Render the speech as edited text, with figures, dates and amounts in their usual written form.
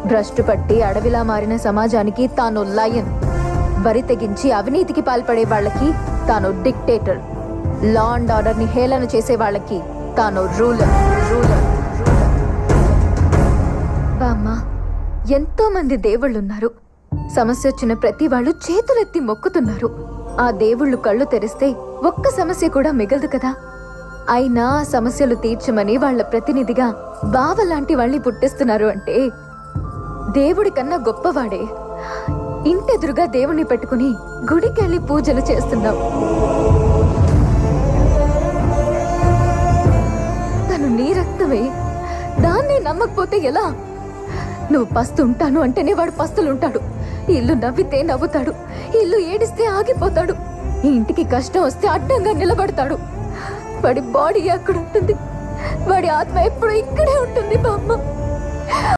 భ్రష్టు పట్టి అడవిలా మారిన సమాజానికి తాను లయన్, బరి తెగించి అవినీతికి పాల్పడే వాళ్ళకి తాను డిక్టేటర్, లా అండ్ ఆర్డర్ ని హేళన చేసే వాళ్ళకి తాను రూలర్. బామ్మ, ఎంతో మంది దేవుళ్ళున్నారు. సమస్య వచ్చిన ప్రతి వాళ్ళు చేతులెత్తి మొక్కుతున్నారు. ఆ దేవుళ్ళు కళ్ళు తెరిస్తే ఒక్క సమస్య కూడా మిగలదు కదా. అయినా సమస్యలు తీర్చమని వాళ్ళ ప్రతినిధిగా బావ లాంటి వాళ్ళని పుట్టిస్తున్నారు అంటే దేవుడి కన్నా గొప్పవాడే. ఇంటెదురుగా దేవుణ్ణి పెట్టుకుని గుడికెళ్ళి పూజలు చేస్తున్నాం. తను నీ రక్తమే, దాన్నే నమ్మకపోతే ఎలా? నువ్వు పస్తుంటాను అంటేనే వాడు పస్తులుంటాడు. ఇల్లు నవ్వితే నవ్వుతాడు, ఇల్లు ఏడిస్తే ఆగిపోతాడు, ఈ ఇంటికి కష్టం వస్తే అడ్డంగా నిలబడతాడు. వాడి బాడీ అక్కడ ఉంటుంది, వాడి ఆత్మ ఎప్పుడు ఇక్కడే ఉంటుంది బామ్మ.